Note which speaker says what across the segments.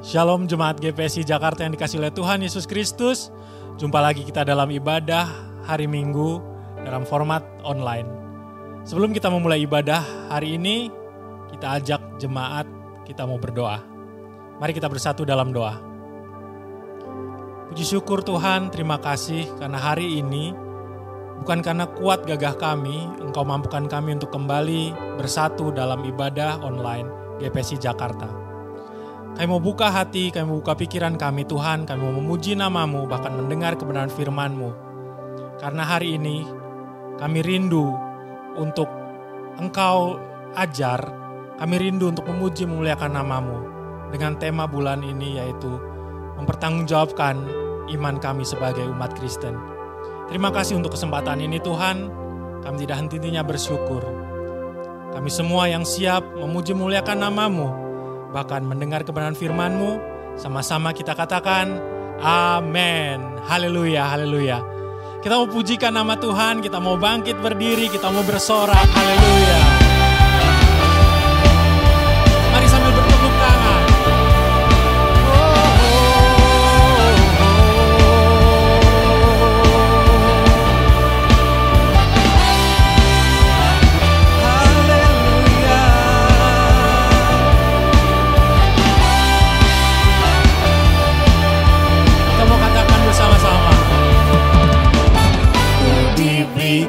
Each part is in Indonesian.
Speaker 1: Shalom Jemaat GPSI Jakarta yang dikasihi oleh Tuhan Yesus Kristus. Jumpa lagi kita dalam ibadah hari Minggu dalam format online. Sebelum kita memulai ibadah hari ini, kita ajak jemaat, kita mau berdoa. Mari kita bersatu dalam doa. Puji syukur Tuhan, terima kasih karena hari ini bukan karena kuat gagah kami, Engkau mampukan kami untuk kembali bersatu dalam ibadah online GPSI Jakarta. Kami mau buka hati, kami mau buka pikiran kami Tuhan, kami mau memuji nama-Mu, bahkan mendengar kebenaran firman-Mu. Karena hari ini kami rindu untuk Engkau ajar, kami rindu untuk memuji memuliakan nama-Mu. Dengan tema bulan ini yaitu mempertanggungjawabkan iman kami sebagai umat Kristen. Terima kasih untuk kesempatan ini Tuhan, kami tidak henti-hentinya bersyukur. Kami semua yang siap memuji memuliakan nama-Mu, bahkan mendengar kebenaran firman-Mu, sama-sama kita katakan, amin, haleluya, haleluya. Kita mau pujikan nama Tuhan, kita mau bangkit berdiri, kita mau bersorak, haleluya. Mari sambil bertepuk tangan.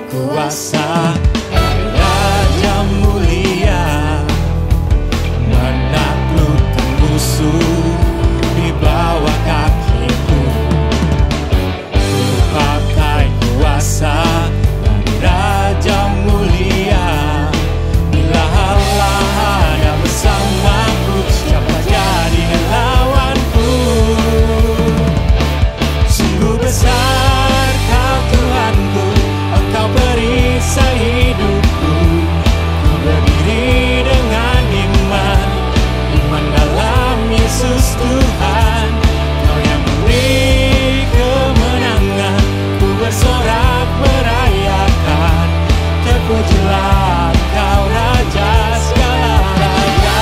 Speaker 1: Kuasa Raja mulia menaklukkan musuh di bawah kakiku. Ku pakai kuasa Raja mulia, bila Allah ada bersamaku, siapa jadi lawanku? Sungguh besar Kau Tuhanku, Kau perisai hidupku. Ku berdiri dengan iman, iman dalam Yesus Tuhan. Kau yang beri kemenangan, ku bersorak merayakan. Terpujilah Kau Raja segala raja.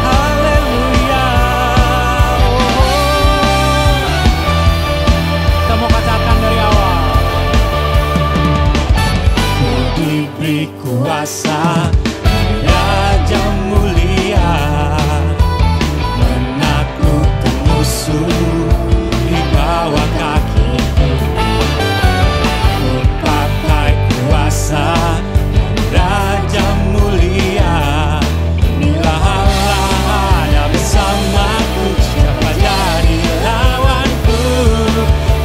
Speaker 1: Haleluya. Kita mau katakan dari awal. Ku diberi kuasa Raja mulia menaklukkan musuh di bawah kakiku. Ku pakai kuasa Raja mulia, bila Allah ada bersamaku, siapa jadi lawanku?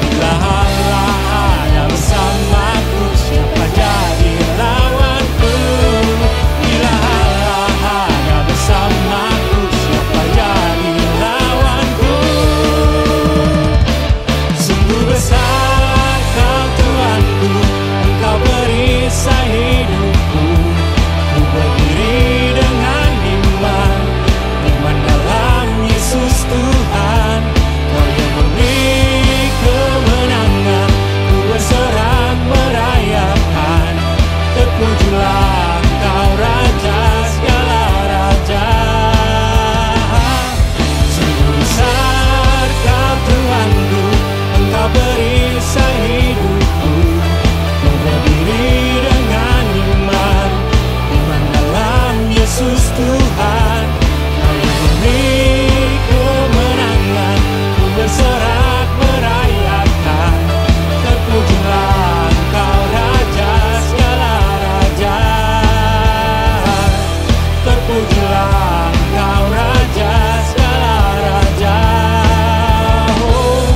Speaker 1: Bila Allah ada bersamaku, siapa jadi lawanku? Bila Allah ada bersamaku, siapa jadi lawanku? Sungguh besar Kau Tuhanku, Engkau perisai hidupku. Ku berdiri dengan iman, iman dalam Yesus Tuhan. Kau yang memberi kemenangan, ku bersorak merayakan. Terpujilah Kau Raja segala raja. Sungguh besar Kau Tuhanku, Engkau perisai hidupku. Ku berdiri dengan iman, iman dalam Yesus Tuhan. Kau yang memberi kemenangan, ku bersorak merayakan. Terpujilah Kau Raja segala raja. Terpujilah Kau Raja segala raja. Oh,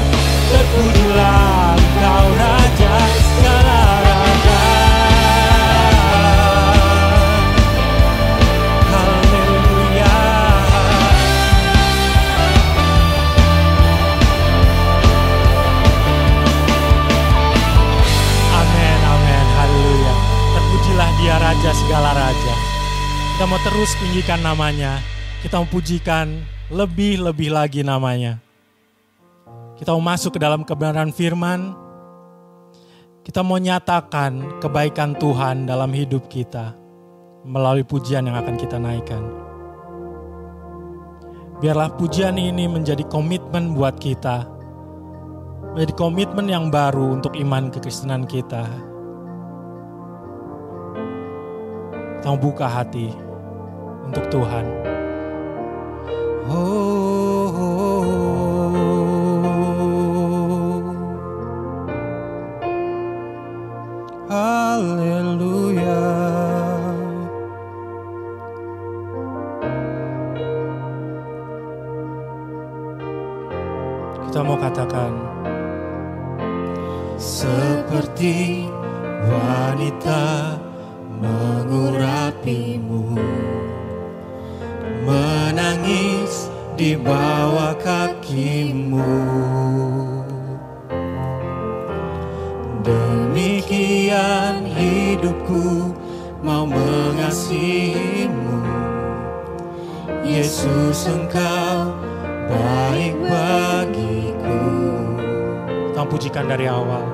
Speaker 1: terpujilah Kau Raja segala raja. Haleluya. Amin, amin, haleluya. Terpujilah Dia Raja segala raja. Kita mau terus tinggikan namanya. Kita mau pujikan lebih-lebih lagi namanya. Kita mau masuk ke dalam kebenaran firman. Kita mau nyatakan kebaikan Tuhan dalam hidup kita melalui pujian yang akan kita naikkan. Biarlah pujian ini menjadi komitmen buat kita. Menjadi komitmen yang baru untuk iman kekristenan kita. Kita buka hati untuk Tuhan. Haleluya. Kita mau katakan,
Speaker 2: seperti wanita mengurapimu, menangis di bawah kakimu. Demikian hidupku mau mengasihimu, Yesus, Engkau baik bagiku.
Speaker 1: kita pujikan dari awal.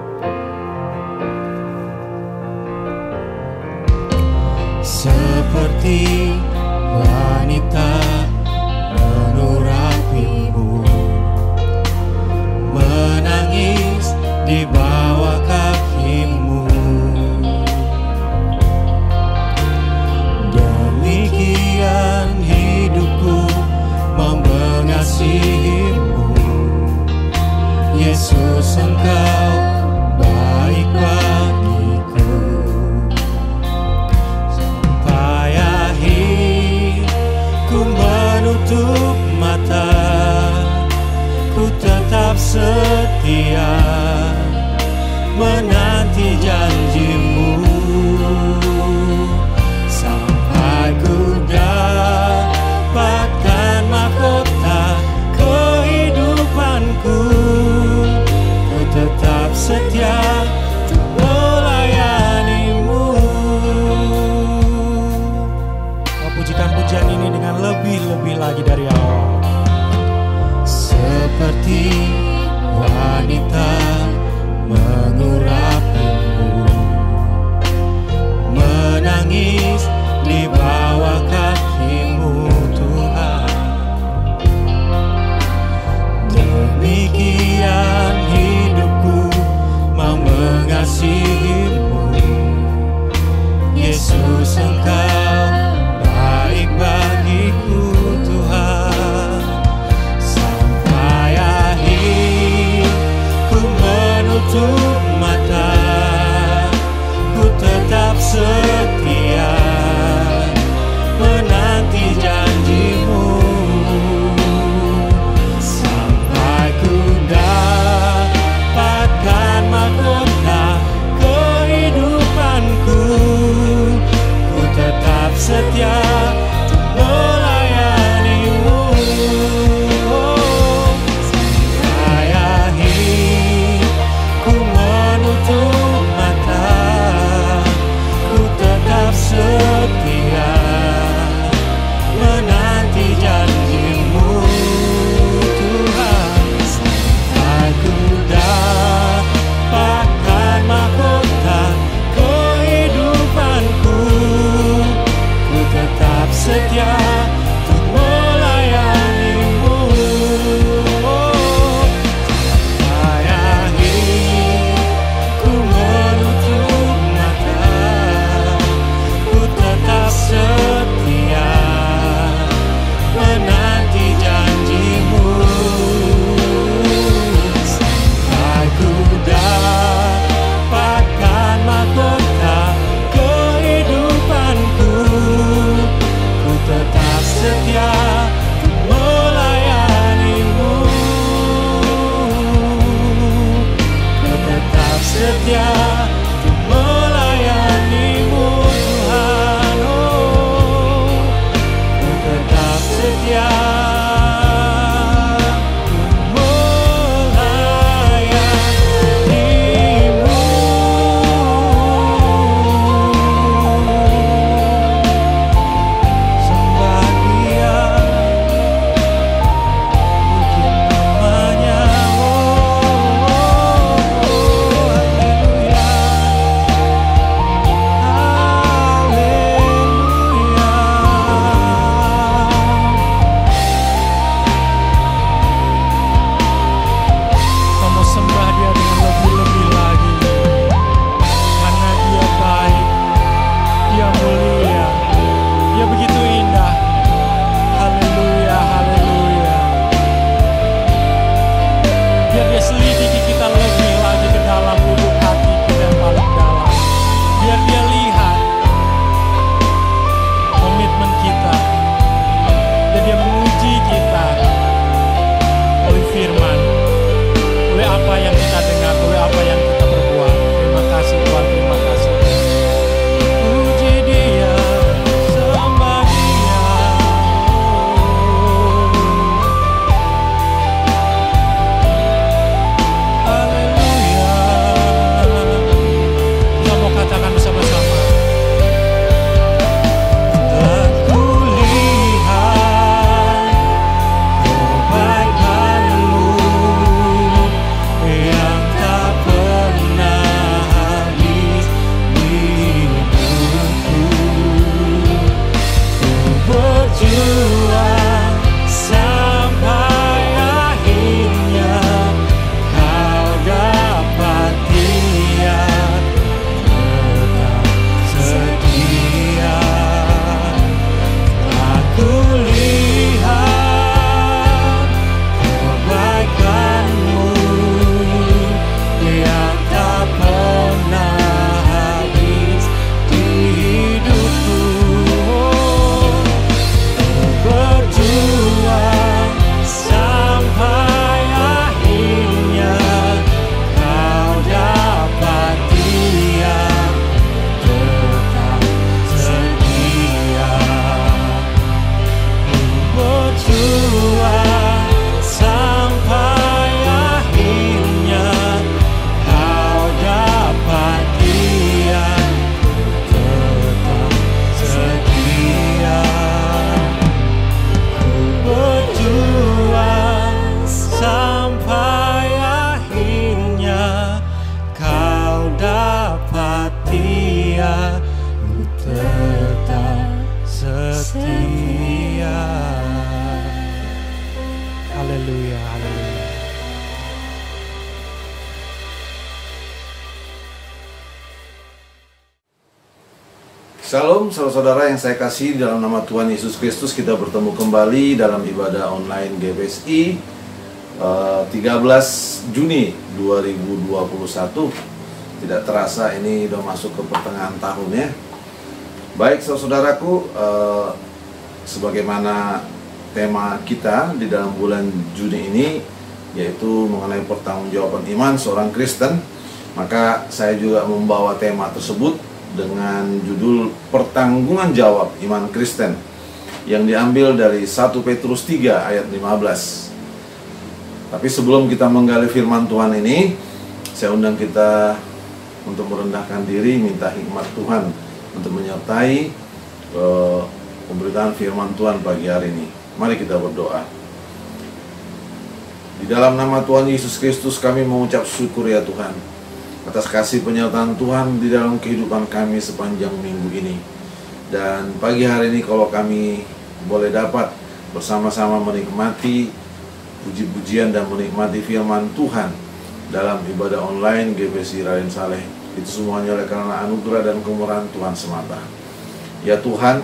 Speaker 2: Seperti wanita mengurapimu, menangis di bawah kakimu. Demikian hidupku mau mengasihimu, Yesus, Engkau baik bagiku. Sampai akhir ku menutup mata, ku tetap setia menanti janjimu. Sampai ku dapatkan mahkota kehidupanku, ku tetap setia untuk melayanimu.
Speaker 1: Kau pujikan pujian ini dengan lebih-lebih lagi dari awal.
Speaker 2: Seperti wanita mengurapimu, menangis di bawah kakimu, Tuhan. Demikian hidupku mau mengasihimu, Yesus, Engkau baik bagiku, Tuhan. Sampai akhir ku menutup mata, ku tetap setia
Speaker 3: Shalom saudara-saudara yang saya kasih, dalam nama Tuhan Yesus Kristus kita bertemu kembali dalam ibadah online GPSI 13 Juni 2021. Tidak terasa ini udah masuk ke pertengahan tahun ya. Baik saudaraku, sebagaimana tema kita di dalam bulan Juni ini, yaitu mengenai pertanggungjawaban iman seorang Kristen, maka saya juga membawa tema tersebut dengan judul pertanggungan jawab iman Kristen yang diambil dari 1 Petrus 3 ayat 15. Tapi sebelum kita menggali firman Tuhan ini, saya undang kita untuk merendahkan diri, minta hikmat Tuhan untuk menyertai pemberitaan firman Tuhan pagi hari ini. Mari kita berdoa. Di dalam nama Tuhan Yesus Kristus kami mengucap syukur ya Tuhan atas kasih penyertaan Tuhan di dalam kehidupan kami sepanjang minggu ini. Dan pagi hari ini kalau kami boleh dapat bersama-sama menikmati puji-pujian dan menikmati firman Tuhan dalam ibadah online GPSI Raden Saleh, itu semuanya oleh karena anugerah dan kemurahan Tuhan semata. Ya Tuhan,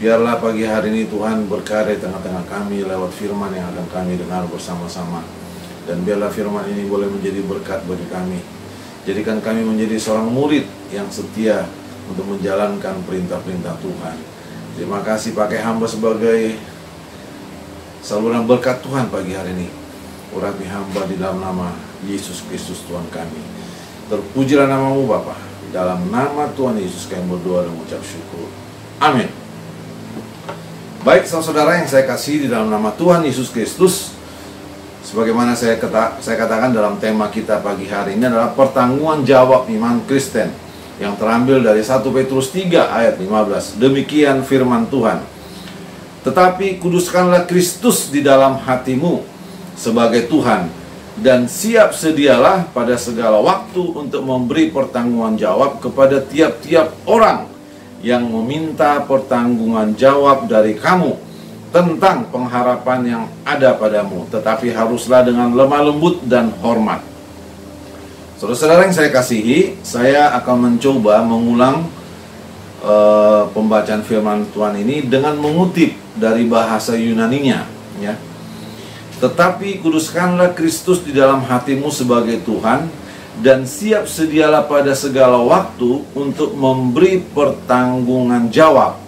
Speaker 3: biarlah pagi hari ini Tuhan berkarya di tengah-tengah kami lewat firman yang akan kami dengar bersama-sama. Dan biarlah firman ini boleh menjadi berkat bagi kami. Jadikan kami menjadi seorang murid yang setia untuk menjalankan perintah-perintah Tuhan. Terima kasih pakai hamba sebagai saluran berkat Tuhan pagi hari ini. Urapi hamba di dalam nama Yesus Kristus Tuhan kami. Terpujilah namamu Bapa. Dalam nama Tuhan Yesus kami berdoa dan mengucap syukur. Amin. Baik saudara yang saya kasih di dalam nama Tuhan Yesus Kristus, sebagaimana saya katakan dalam tema kita pagi hari ini adalah pertanggungan jawab iman Kristen yang terambil dari 1 Petrus 3 ayat 15. Demikian firman Tuhan. Tetapi kuduskanlah Kristus di dalam hatimu sebagai Tuhan, dan siap sedialah pada segala waktu untuk memberi pertanggungan jawab kepada tiap-tiap orang yang meminta pertanggungan jawab dari kamu tentang pengharapan yang ada padamu, tetapi haruslah dengan lemah lembut dan hormat. Saudara-saudara yang saya kasihi, saya akan mencoba mengulang pembacaan firman Tuhan ini dengan mengutip dari bahasa Yunaninya ya. Tetapi kuduskanlah Kristus di dalam hatimu sebagai Tuhan, dan siap sedialah pada segala waktu untuk memberi pertanggungan jawab.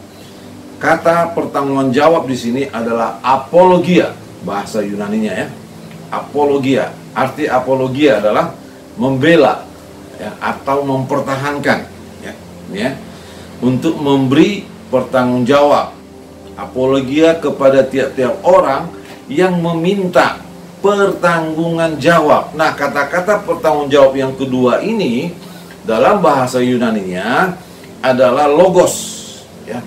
Speaker 3: Kata pertanggungan jawab di sini adalah apologia, bahasa Yunaninya ya. Apologia, arti apologia adalah membela ya, atau mempertahankan ya, untuk memberi pertanggung jawab. Apologia kepada tiap-tiap orang yang meminta pertanggungan jawab. Nah, kata-kata pertanggung jawab yang kedua ini dalam bahasa Yunaninya adalah logos ya.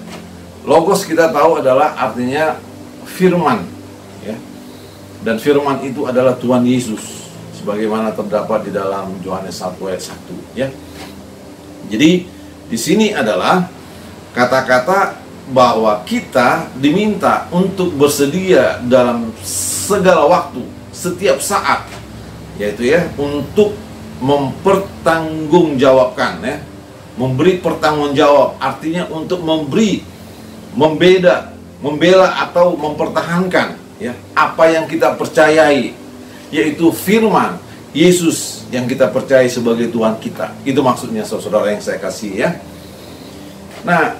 Speaker 3: Logos kita tahu adalah artinya firman ya. Dan firman itu adalah Tuhan Yesus sebagaimana terdapat di dalam Yohanes 1 ayat 1 ya. Jadi di sini adalah kata-kata bahwa kita diminta untuk bersedia dalam segala waktu, setiap saat, yaitu ya untuk mempertanggungjawabkan ya. Memberi pertanggungjawab artinya untuk membela atau mempertahankan ya apa yang kita percayai, yaitu firman Yesus yang kita percayai sebagai Tuhan kita. Itu maksudnya saudara yang saya kasih ya. Nah,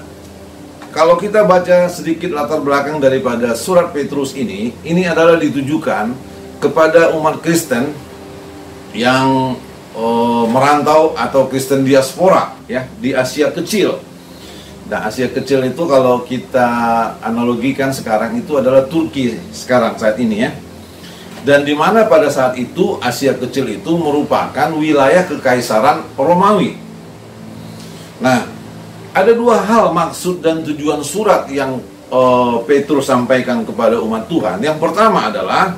Speaker 3: kalau kita baca sedikit latar belakang daripada surat Petrus ini adalah ditujukan kepada umat Kristen yang merantau atau Kristen diaspora ya di Asia Kecil. Nah, Asia Kecil itu kalau kita analogikan sekarang itu adalah Turki sekarang saat ini ya. Dan di mana pada saat itu Asia Kecil itu merupakan wilayah kekaisaran Romawi. Nah, ada dua hal maksud dan tujuan surat yang Petrus sampaikan kepada umat Tuhan. Yang pertama adalah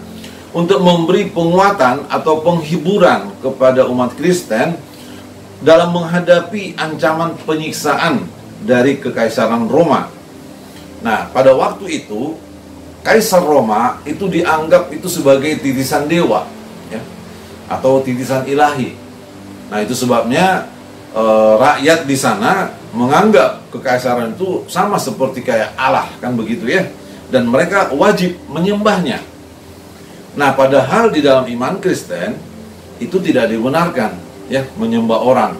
Speaker 3: untuk memberi penguatan atau penghiburan kepada umat Kristen dalam menghadapi ancaman penyiksaan dari kekaisaran Roma. Nah, pada waktu itu Kaisar Roma itu dianggap itu sebagai titisan dewa ya, atau titisan ilahi. Nah, itu sebabnya rakyat di sana menganggap kekaisaran itu sama seperti kayak Allah, kan begitu ya, dan mereka wajib menyembahnya. Nah, padahal di dalam iman Kristen itu tidak dibenarkan ya menyembah orang,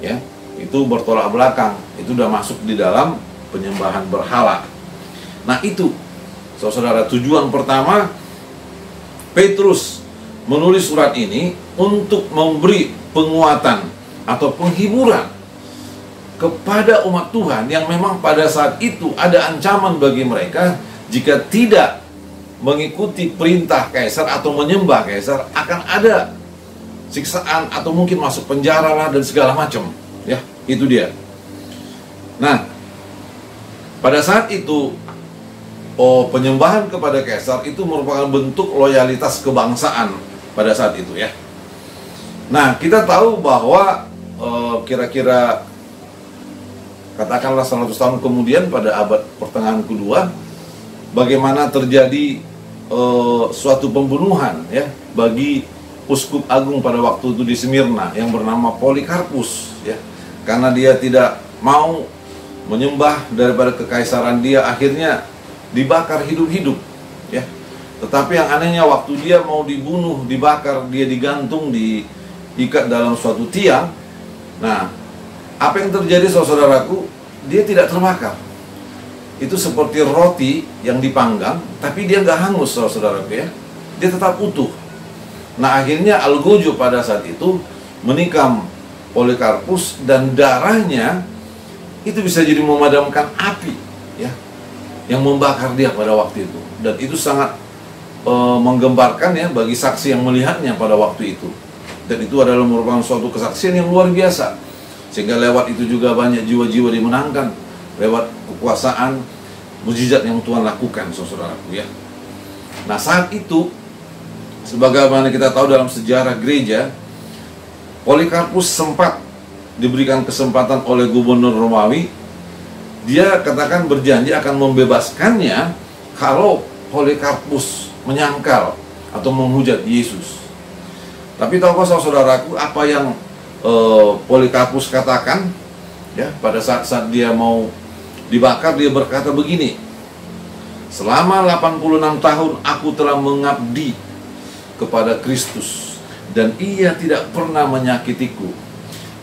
Speaker 3: ya itu bertolak belakang, itu udah masuk di dalam penyembahan berhala. Nah, itu saudara, tujuan pertama Petrus menulis surat ini untuk memberi penguatan atau penghiburan kepada umat Tuhan yang memang pada saat itu ada ancaman bagi mereka jika tidak mengikuti perintah kaisar atau menyembah kaisar, akan ada siksaan atau mungkin masuk penjara lah dan segala macam, ya, itu dia. Nah, pada saat itu penyembahan kepada kaisar itu merupakan bentuk loyalitas kebangsaan pada saat itu, ya. Nah, kita tahu bahwa kira-kira katakanlah 100 tahun kemudian pada abad pertengahan kedua, bagaimana terjadi suatu pembunuhan ya bagi uskup agung pada waktu itu di Smyrna yang bernama Polikarpus, ya, karena dia tidak mau menyembah daripada kekaisaran dia, akhirnya dibakar hidup-hidup, ya. Tetapi yang anehnya waktu dia mau dibunuh, dibakar, dia digantung, diikat dalam suatu tiang. Nah, apa yang terjadi saudaraku? Dia tidak terbakar. Itu seperti roti yang dipanggang, tapi dia nggak hangus saudaraku, ya. Dia tetap utuh. Nah, akhirnya Algojo pada saat itu menikam Polikarpus dan darahnya itu bisa jadi memadamkan api, ya, yang membakar dia pada waktu itu. Dan itu sangat menggembarkan ya bagi saksi yang melihatnya pada waktu itu. Dan itu adalah merupakan suatu kesaksian yang luar biasa. Sehingga lewat itu juga banyak jiwa-jiwa dimenangkan lewat kekuasaan mukjizat yang Tuhan lakukan, saudaraku, ya. Nah, saat itu sebagaimana kita tahu dalam sejarah gereja, Polikarpus sempat diberikan kesempatan oleh gubernur Romawi. Dia katakan berjanji akan membebaskannya kalau Polikarpus menyangkal atau menghujat Yesus. Tapi tahukah saudaraku apa yang Polikarpus katakan? Ya, pada saat dia mau dibakar, dia berkata begini, selama 86 tahun aku telah mengabdi kepada Kristus dan ia tidak pernah menyakitiku.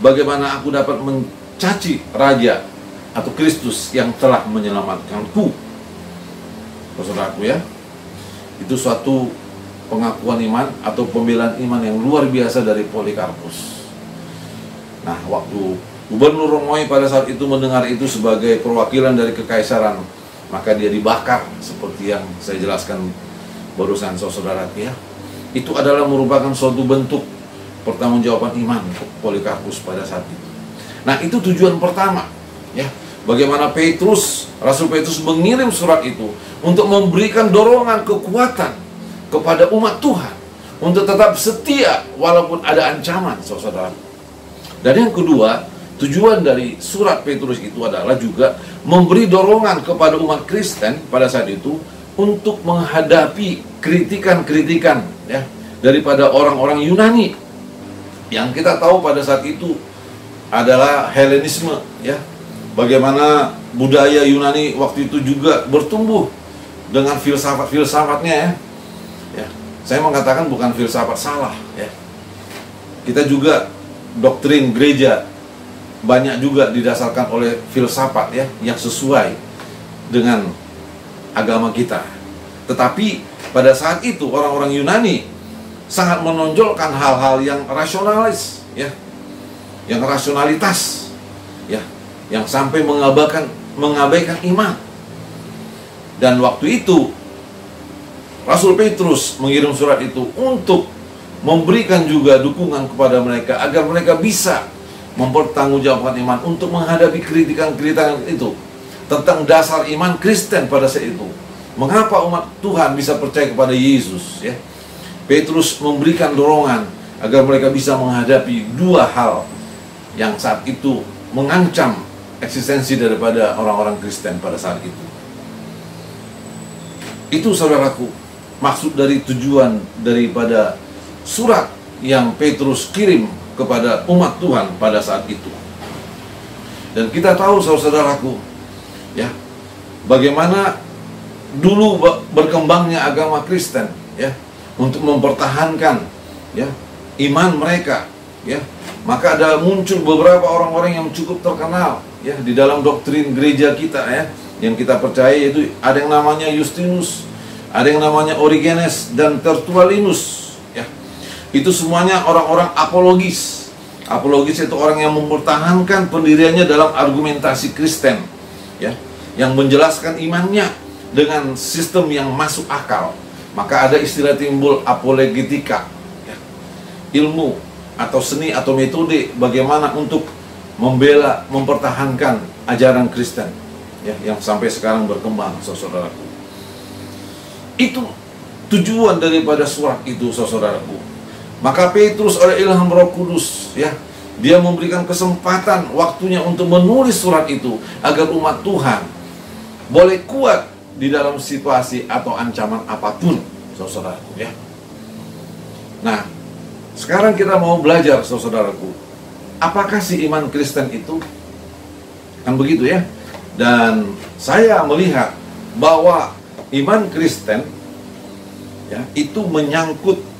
Speaker 3: Bagaimana aku dapat mencaci raja atau Kristus yang telah menyelamatkanku? Saudaraku, ya, itu suatu pengakuan iman atau pembelaan iman yang luar biasa dari Polikarpus. Nah, waktu gubernur Romawi pada saat itu mendengar itu sebagai perwakilan dari kekaisaran, maka dia dibakar seperti yang saya jelaskan barusan, saudara, ya. Itu adalah merupakan suatu bentuk pertanggungjawaban iman untuk Polikarpus pada saat itu. Nah, itu tujuan pertama, ya. Bagaimana Rasul Petrus mengirim surat itu untuk memberikan dorongan kekuatan kepada umat Tuhan untuk tetap setia walaupun ada ancaman, saudara. Dan yang kedua, tujuan dari surat Petrus itu adalah juga memberi dorongan kepada umat Kristen pada saat itu untuk menghadapi kritikan-kritikan ya daripada orang-orang Yunani yang kita tahu pada saat itu adalah Helenisme, ya. Bagaimana budaya Yunani waktu itu juga bertumbuh dengan filsafat-filsafatnya, ya. Ya, saya mengatakan bukan filsafat salah, ya. Kita juga doktrin gereja banyak juga didasarkan oleh filsafat, ya, yang sesuai dengan agama kita. Tetapi pada saat itu orang-orang Yunani sangat menonjolkan hal-hal yang rasionalis, ya, yang rasionalitas, ya, yang sampai mengabaikan iman. Dan waktu itu Rasul Petrus mengirim surat itu untuk memberikan juga dukungan kepada mereka agar mereka bisa mempertanggungjawabkan iman untuk menghadapi kritikan-kritikan itu tentang dasar iman Kristen pada saat itu. Mengapa umat Tuhan bisa percaya kepada Yesus, ya? Petrus memberikan dorongan agar mereka bisa menghadapi dua hal yang saat itu mengancam eksistensi daripada orang-orang Kristen pada saat itu. Itu, saudaraku, maksud dari tujuan daripada surat yang Petrus kirim kepada umat Tuhan pada saat itu. Dan kita tahu saudaraku, ya, bagaimana dulu berkembangnya agama Kristen, ya, untuk mempertahankan, ya, iman mereka, ya. Maka ada muncul beberapa orang-orang yang cukup terkenal, ya, di dalam doktrin gereja kita, ya, yang kita percaya, yaitu ada yang namanya Justinus, ada yang namanya Origenes dan Tertullianus, ya. Itu semuanya orang-orang apologis. Apologis itu orang yang mempertahankan pendiriannya dalam argumentasi Kristen, ya, yang menjelaskan imannya dengan sistem yang masuk akal. Maka ada istilah timbul apologetika, ya, ilmu atau seni atau metode bagaimana untuk membela, mempertahankan ajaran Kristen, ya, yang sampai sekarang berkembang, saudaraku. Itu tujuan daripada surat itu, saudaraku. Maka Petrus oleh ilham Roh Kudus, ya, dia memberikan kesempatan waktunya untuk menulis surat itu agar umat Tuhan boleh kuat di dalam situasi atau ancaman apapun, saudaraku, ya. Nah, sekarang kita mau belajar, saudaraku, apakah si iman Kristen itu? Kan begitu, ya. Dan saya melihat bahwa iman Kristen, ya, itu menyangkut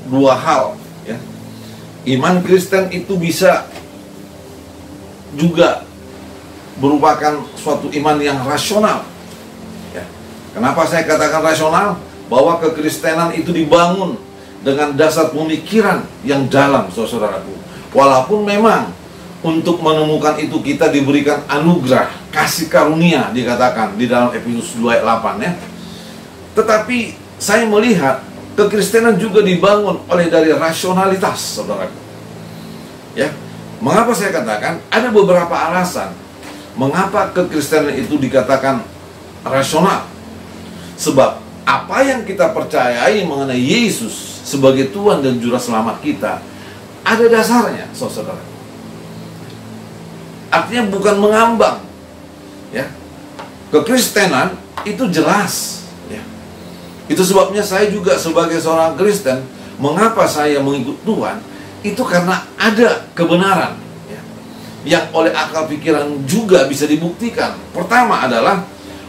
Speaker 3: dua hal, ya. Iman Kristen itu bisa juga merupakan suatu iman yang rasional, ya. Kenapa saya katakan rasional? Bahwa kekristenan itu dibangun dengan dasar pemikiran yang dalam, saudaraku. Walaupun memang untuk menemukan itu kita diberikan anugerah, kasih karunia dikatakan di dalam Efesus 2 ayat 8, ya. Tetapi saya melihat kekristenan juga dibangun oleh dari rasionalitas, saudaraku. Ya. Mengapa saya katakan ada beberapa alasan mengapa kekristenan itu dikatakan rasional? Sebab apa yang kita percayai mengenai Yesus sebagai Tuhan dan Juru Selamat kita ada dasarnya, saudara. Artinya bukan mengambang, ya. Kekristenan itu jelas, ya. Itu sebabnya saya juga sebagai seorang Kristen, mengapa saya mengikut Tuhan, itu karena ada kebenaran, ya, yang oleh akal pikiran juga bisa dibuktikan. Pertama adalah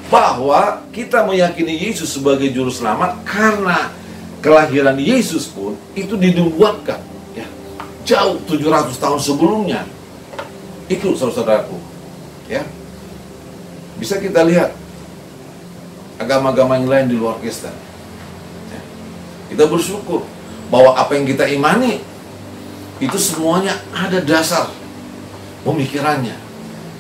Speaker 3: bahwa kita meyakini Yesus sebagai Juru Selamat karena kelahiran Yesus pun itu dinubuatkan, ya, jauh 700 tahun sebelumnya. Itu, saudaraku, ya. Bisa kita lihat agama-agama yang lain di luar Kristen, ya. Kita bersyukur bahwa apa yang kita imani itu semuanya ada dasar pemikirannya.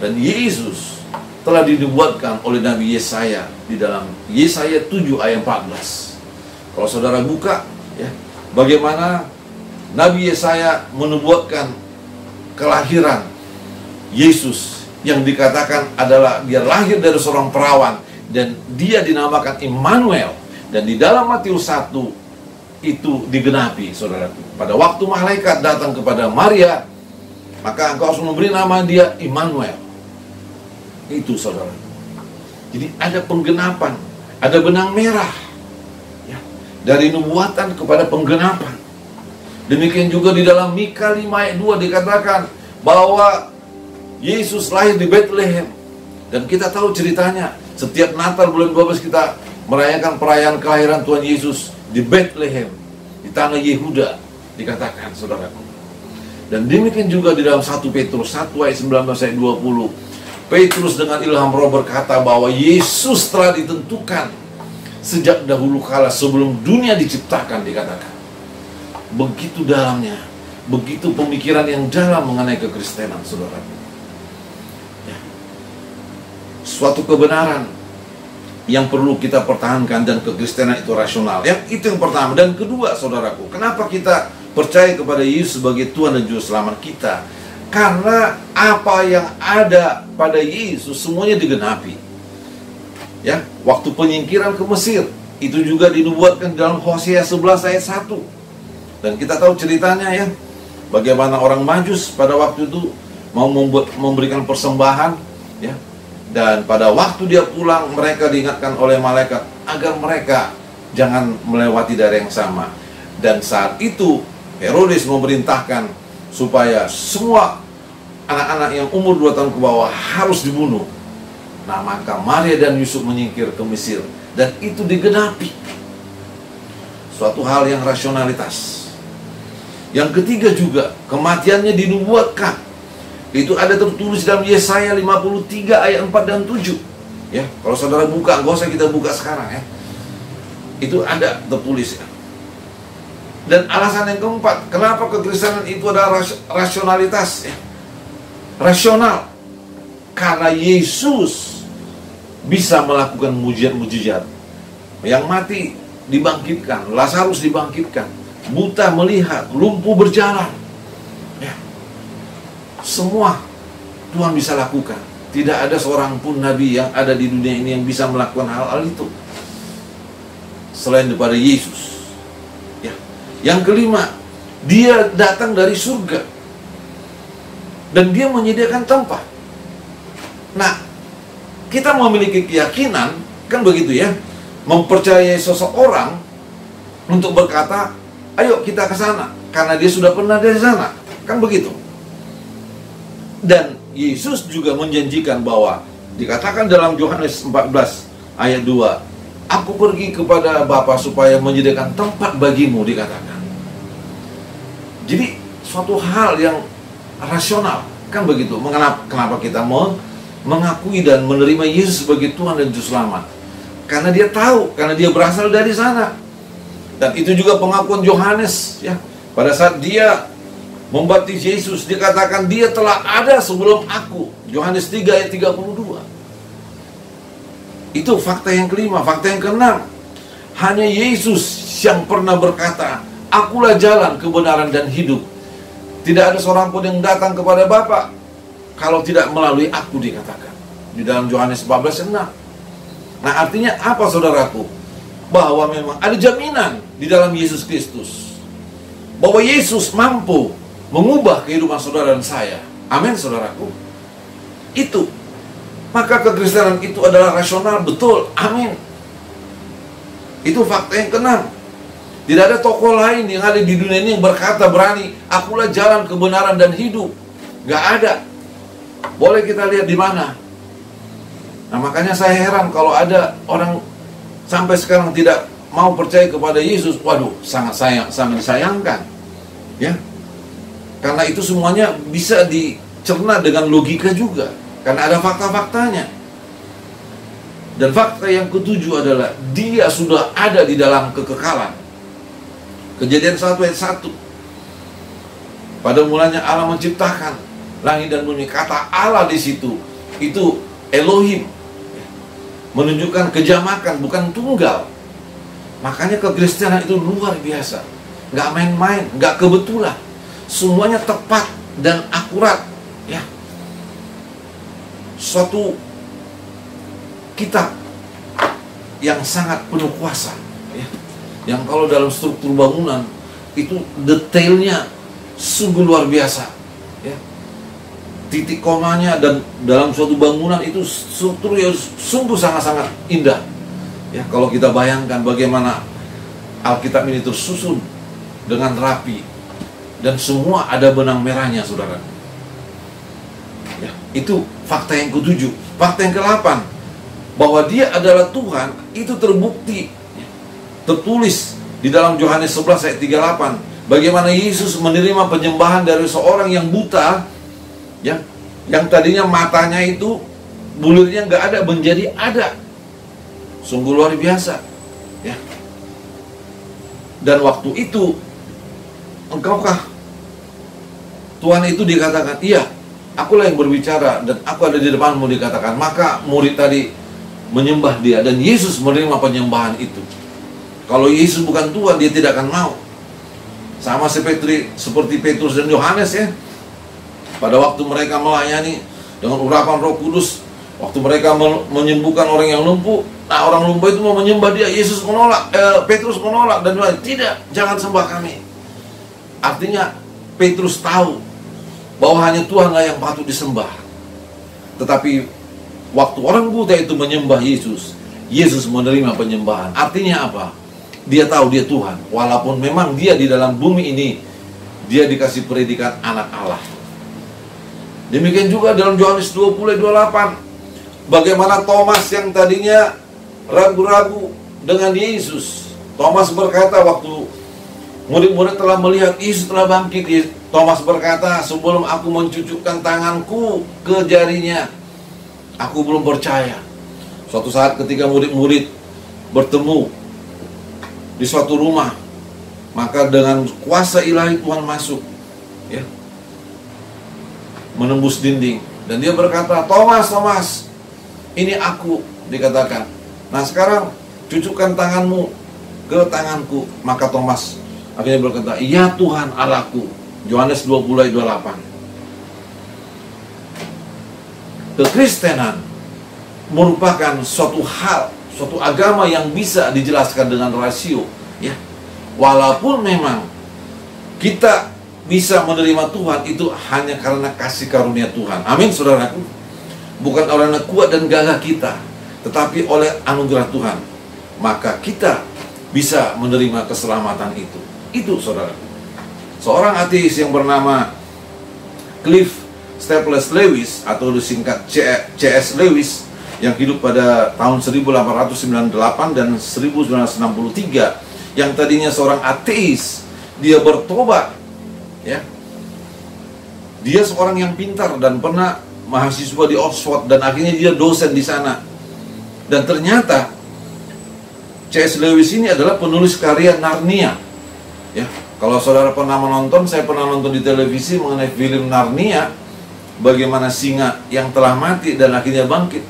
Speaker 3: Dan Yesus telah dinubuatkan oleh Nabi Yesaya di dalam Yesaya 7 ayat 14. Kalau saudara buka, ya, bagaimana Nabi Yesaya menubuatkan kelahiran Yesus yang dikatakan adalah dia lahir dari seorang perawan dan dia dinamakan Immanuel. Dan di dalam Matius 1 itu digenapi, saudaraku. Pada waktu malaikat datang kepada Maria, maka engkau harus memberi nama dia Immanuel. Itu, saudara. Jadi ada penggenapan, ada benang merah, ya, dari nubuatan kepada penggenapan. Demikian juga di dalam Mika 5 ayat 2 dikatakan bahwa Yesus lahir di Bethlehem. Dan kita tahu ceritanya, setiap Natal bulan 12 kita merayakan perayaan kelahiran Tuhan Yesus di Bethlehem, di tanah Yehuda, dikatakan, saudaraku. Dan demikian juga di dalam 1 Petrus 1 ayat 19 ayat 20, Petrus dengan ilham Roh berkata bahwa Yesus telah ditentukan sejak dahulu kala sebelum dunia diciptakan, dikatakan. Begitu dalamnya, begitu pemikiran yang dalam mengenai kekristenan, saudaraku. Ya. Suatu kebenaran yang perlu kita pertahankan, dan kekristenan itu rasional. Itu yang pertama. Dan kedua, saudaraku, kenapa kita percaya kepada Yesus sebagai Tuhan dan Juru Selamat kita? Karena apa yang ada pada Yesus semuanya digenapi. Ya, waktu penyingkiran ke Mesir itu juga dinubuatkan dalam Hosea 11 ayat 1. Dan kita tahu ceritanya, ya, bagaimana orang Majus pada waktu itu mau memberikan persembahan, ya. Dan pada waktu dia pulang, mereka diingatkan oleh malaikat agar mereka jangan melewati daerah yang sama. Dan saat itu Herodes memerintahkan supaya semua anak-anak yang umur 2 tahun ke bawah harus dibunuh. Nah, maka Maria dan Yusuf menyingkir ke Mesir, dan itu digenapi. Suatu hal yang rasionalitas. Yang ketiga juga, kematiannya dinubuatkan. Itu ada tertulis dalam Yesaya 53 ayat 4 dan 7. Ya, kalau saudara buka, gak usah kita buka sekarang ya. Itu ada tertulis ya. Dan alasan yang keempat, kenapa kekristenan itu adalah rasionalitas ya? Rasional. Karena Yesus bisa melakukan mujizat-mujizat. Yang mati dibangkitkan, Lazarus dibangkitkan, buta melihat, lumpuh berjalan. Ya. Semua Tuhan bisa lakukan. Tidak ada seorang pun nabi yang ada di dunia ini yang bisa melakukan hal-hal itu selain daripada Yesus. Ya. Yang kelima, dia datang dari surga dan dia menyediakan tempat. Nah, kita memiliki keyakinan, kan begitu ya, mempercayai seseorang untuk berkata, ayo kita ke sana, karena dia sudah pernah dari sana, kan begitu. Dan Yesus juga menjanjikan bahwa, dikatakan dalam Yohanes 14 ayat 2, aku pergi kepada Bapa supaya menyediakan tempat bagimu, dikatakan. Jadi suatu hal yang rasional, kan begitu. Kenapa kita mengakui dan menerima Yesus sebagai Tuhan dan Juru Selamat? Karena dia tahu, karena dia berasal dari sana. Dan itu juga pengakuan Yohanes ya. Pada saat dia membaptis Yesus, dikatakan dia telah ada sebelum aku. Yohanes 3 ayat 32. Itu fakta yang kelima. Fakta yang keenam, hanya Yesus yang pernah berkata, akulah jalan, kebenaran, dan hidup. Tidak ada seorang pun yang datang kepada Bapa kalau tidak melalui aku, dikatakan di dalam Yohanes 14:6. Nah, artinya apa, saudaraku? Bahwa memang ada jaminan di dalam Yesus Kristus, bahwa Yesus mampu mengubah kehidupan saudara dan saya. Amin, saudaraku. Itu. Maka kekristenan itu adalah rasional, betul. Amin. Itu fakta yang keenam. Tidak ada tokoh lain yang ada di dunia ini yang berkata berani, akulah jalan, kebenaran, dan hidup. Gak ada. Boleh kita lihat di mana. Nah, makanya saya heran kalau ada orang sampai sekarang tidak mau percaya kepada Yesus. Waduh, sangat disayangkan. Ya. Karena itu semuanya bisa dicerna dengan logika juga. Karena ada fakta-faktanya. Dan fakta yang ketujuh adalah dia sudah ada di dalam kekekalan. Kejadian 1 ayat 1. Pada mulanya Allah menciptakan langit dan bumi. Kata Allah di situ itu Elohim, menunjukkan kejamakan, bukan tunggal. Makanya kekristenan itu luar biasa. Gak main-main, gak kebetulan. Semuanya tepat dan akurat. Ya. Suatu kitab yang sangat penuh kuasa. Ya. Yang kalau dalam struktur bangunan itu detailnya sungguh luar biasa. Ya. Titik komanya dan dalam suatu bangunan itu struktur yang sungguh sangat-sangat indah. Ya, kalau kita bayangkan bagaimana Alkitab ini tersusun dengan rapi dan semua ada benang merahnya, saudara. Ya, itu fakta yang ketujuh. Fakta yang ke-8, bahwa dia adalah Tuhan, itu terbukti, tertulis di dalam Yohanes 11 ayat 38. Bagaimana Yesus menerima penyembahan dari seorang yang buta, ya, yang tadinya matanya itu bulirnya nggak ada menjadi ada. Sungguh luar biasa, ya. Dan waktu itu, engkaukah Tuhan itu dikatakan, iya, akulah yang berbicara dan aku ada di depanmu, dikatakan. Maka murid tadi menyembah dia dan Yesus menerima penyembahan itu. Kalau Yesus bukan Tuhan, dia tidak akan mau. Sama seperti Petrus dan Yohanes ya. Pada waktu mereka melayani dengan urapan Roh Kudus, waktu mereka menyembuhkan orang yang lumpuh, nah orang lumpuh itu mau menyembah dia, Yesus menolak, Petrus menolak dan bilang, tidak, jangan sembah kami. Artinya Petrus tahu bahwa hanya Tuhanlah yang patut disembah. Tetapi waktu orang buta itu menyembah Yesus, Yesus menerima penyembahan. Artinya apa? Dia tahu dia Tuhan, walaupun memang dia di dalam bumi ini dia dikasih predikat anak Allah. Demikian juga dalam Yohanes 20:28. Bagaimana Thomas yang tadinya ragu-ragu dengan Yesus. Thomas berkata waktu murid-murid telah melihat Yesus telah bangkit, Thomas berkata, sebelum aku mencucukkan tanganku ke jarinya, aku belum percaya. Suatu saat ketika murid-murid bertemu di suatu rumah, maka dengan kuasa ilahi Tuhan masuk, ya, menembus dinding, dan dia berkata, Thomas, Thomas, ini aku, dikatakan. Nah sekarang cucukkan tanganmu ke tanganku. Maka Thomas akhirnya berkata, ya Tuhan Allahku. Yohanes 20:28. Kekristenan merupakan suatu hal, suatu agama yang bisa dijelaskan dengan rasio, ya. Walaupun memang kita bisa menerima Tuhan itu hanya karena kasih karunia Tuhan. Amin, saudaraku. Bukan oleh kuat dan gagah kita, tetapi oleh anugerah Tuhan. Maka kita bisa menerima keselamatan itu. Itu, saudara. Seorang ateis yang bernama Cliff Staples Lewis, atau disingkat C.S. Lewis, yang hidup pada tahun 1898 dan 1963, yang tadinya seorang ateis, dia bertobat, ya. Dia seorang yang pintar dan pernah mahasiswa di Oxford, dan akhirnya dia dosen di sana. Dan ternyata C.S. Lewis ini adalah penulis karya Narnia, ya. Kalau saudara pernah menonton, saya pernah nonton di televisi mengenai film Narnia, bagaimana singa yang telah mati dan akhirnya bangkit.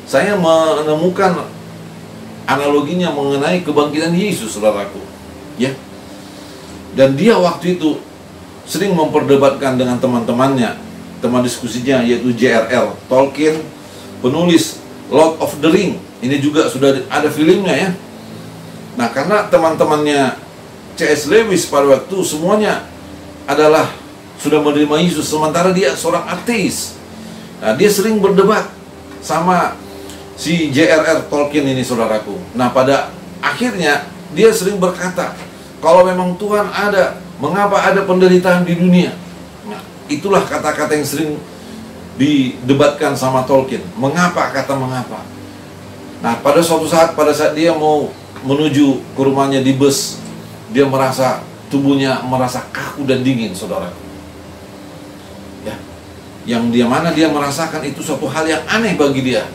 Speaker 3: Saya menemukan analoginya mengenai kebangkitan Yesus, saudaraku, ya. Dan dia waktu itu sering memperdebatkan dengan teman-temannya, teman diskusinya, yaitu J.R.R. Tolkien, penulis Lord of the Ring. Ini juga sudah ada filmnya, ya. Nah, karena teman-temannya C.S. Lewis pada waktu semuanya adalah sudah menerima Yesus, sementara dia seorang ateis. Nah, dia sering berdebat sama si J.R.R. Tolkien ini, saudaraku. Nah, pada akhirnya dia sering berkata, kalau memang Tuhan ada, mengapa ada penderitaan di dunia? Itulah kata-kata yang sering didebatkan sama Tolkien. Mengapa, kata mengapa. Nah, pada suatu saat, pada saat dia mau menuju ke rumahnya di bus, dia merasa tubuhnya merasa kaku dan dingin, saudaraku, ya. Yang dia merasakan itu suatu hal yang aneh bagi dia.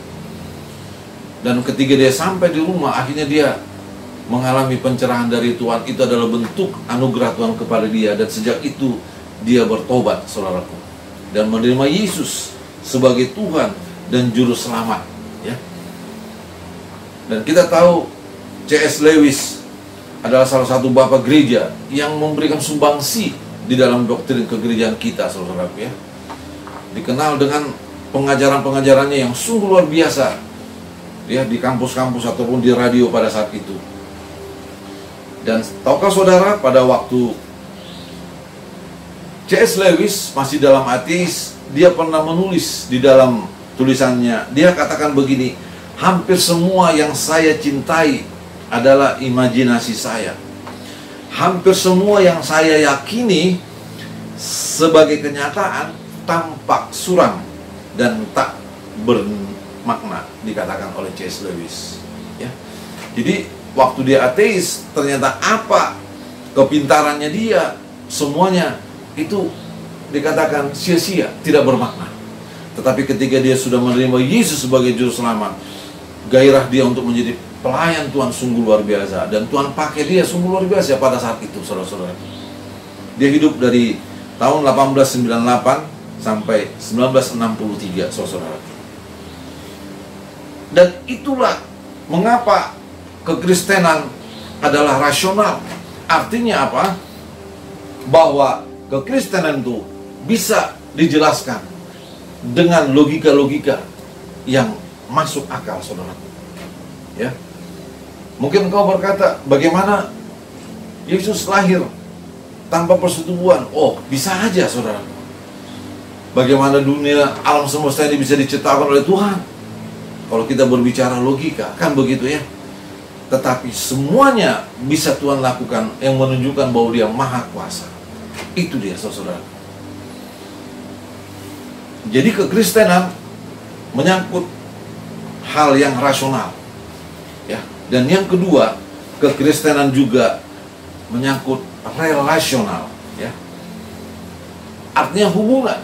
Speaker 3: Dan ketika dia sampai di rumah, akhirnya dia mengalami pencerahan dari Tuhan. Itu adalah bentuk anugerah Tuhan kepada dia. Dan sejak itu dia bertobat, saudaraku, dan menerima Yesus sebagai Tuhan dan Juru Selamat, ya. Dan kita tahu C.S. Lewis adalah salah satu bapak gereja yang memberikan sumbangsi di dalam doktrin kegerejaan kita, saudaraku, ya. Dikenal dengan pengajaran-pengajarannya yang sungguh luar biasa, ya, di kampus-kampus ataupun di radio pada saat itu. Dan tahukah saudara, pada waktu C.S. Lewis masih dalam ateis, dia pernah menulis di dalam tulisannya, dia katakan begini, hampir semua yang saya cintai adalah imajinasi saya. Hampir semua yang saya yakini sebagai kenyataan tampak suram dan tak bermakna, dikatakan oleh C.S. Lewis, ya. Jadi waktu dia ateis, ternyata apa kepintarannya dia, semuanya itu dikatakan sia-sia, tidak bermakna. Tetapi ketika dia sudah menerima Yesus sebagai Juru Selamat, gairah dia untuk menjadi pelayan Tuhan sungguh luar biasa. Dan Tuhan pakai dia sungguh luar biasa pada saat itu, saudara-saudara. Dia hidup dari tahun 1898 sampai 1963, saudara-saudara. Dan itulah mengapa kekristenan adalah rasional. Artinya apa? Bahwa kekristenan itu bisa dijelaskan dengan logika-logika yang masuk akal, saudara, ya. Mungkin engkau berkata, bagaimana Yesus lahir tanpa persetubuhan? Oh, bisa aja, saudara. Bagaimana dunia alam semesta ini bisa diciptakan oleh Tuhan? Kalau kita berbicara logika, kan begitu, ya. Tetapi semuanya bisa Tuhan lakukan, yang menunjukkan bahwa Dia maha kuasa. Itu dia, saudara. Jadi kekristenan menyangkut hal yang rasional, ya. Dan yang kedua, kekristenan juga menyangkut relasional, ya. Artinya hubungan.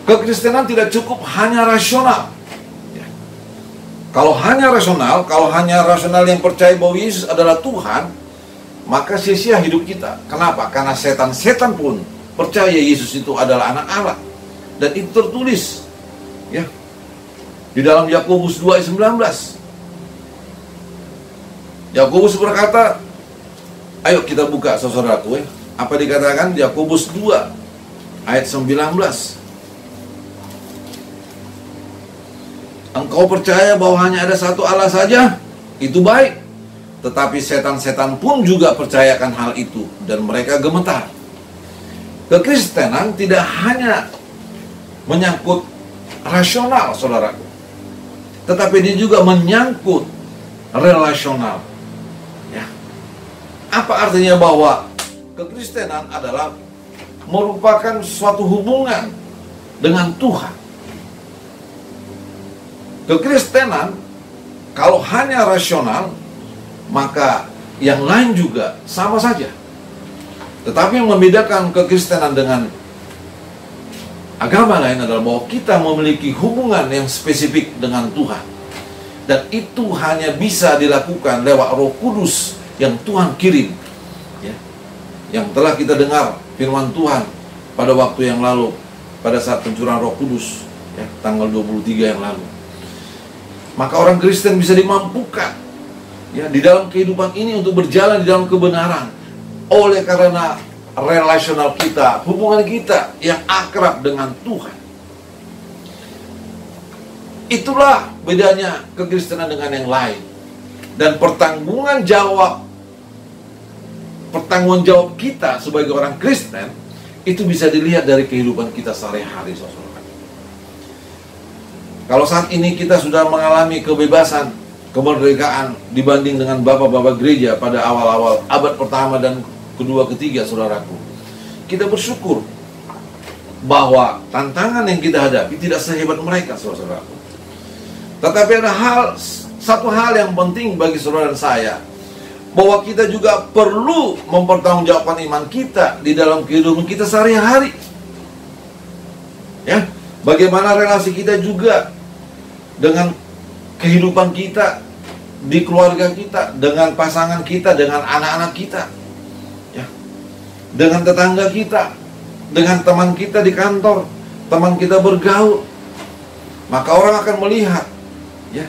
Speaker 3: Kekristenan tidak cukup hanya rasional, ya. Kalau hanya rasional yang percaya bahwa Yesus adalah Tuhan, maka sia-sia hidup kita. Kenapa? Karena setan pun percaya Yesus itu adalah anak Allah. Dan itu tertulis, ya, di dalam Yakobus 2 ayat 19. Yakobus berkata, ayo kita buka saudaraku, ya. Apa dikatakan Yakobus 2 ayat 19. Engkau percaya bahwa hanya ada satu Allah saja, itu baik. Tetapi setan-setan pun juga percayakan hal itu, dan mereka gemetar. Kekristenan tidak hanya menyangkut rasional, saudaraku, tetapi dia juga menyangkut relasional, ya. Apa artinya bahwa kekristenan adalah merupakan suatu hubungan dengan Tuhan. Kekristenan kalau hanya rasional, maka yang lain juga sama saja. Tetapi yang membedakan kekristenan dengan agama lain adalah bahwa kita memiliki hubungan yang spesifik dengan Tuhan. Dan itu hanya bisa dilakukan lewat Roh Kudus yang Tuhan kirim, ya. Yang telah kita dengar firman Tuhan pada waktu yang lalu, pada saat pencurahan Roh Kudus, ya, tanggal 23 yang lalu. Maka orang Kristen bisa dimampukan, ya, di dalam kehidupan ini untuk berjalan di dalam kebenaran oleh karena relasional kita, hubungan kita yang akrab dengan Tuhan. Itulah bedanya kekristenan dengan yang lain. Dan pertanggungan jawab kita sebagai orang Kristen itu bisa dilihat dari kehidupan kita sehari-hari, saudara. Kalau saat ini kita sudah mengalami kebebasan, kemerdekaan dibanding dengan bapak-bapak gereja pada awal-awal abad pertama dan kedua, ketiga, saudaraku, kita bersyukur bahwa tantangan yang kita hadapi tidak sehebat mereka, saudaraku. Tetapi ada satu hal yang penting bagi saudara dan saya, bahwa kita juga perlu mempertanggungjawabkan iman kita di dalam kehidupan kita sehari-hari, ya. Bagaimana relasi kita juga dengan kehidupan kita di keluarga kita, dengan pasangan kita, dengan anak-anak kita, ya, dengan tetangga kita, dengan teman kita di kantor, teman kita bergaul. Maka orang akan melihat, ya,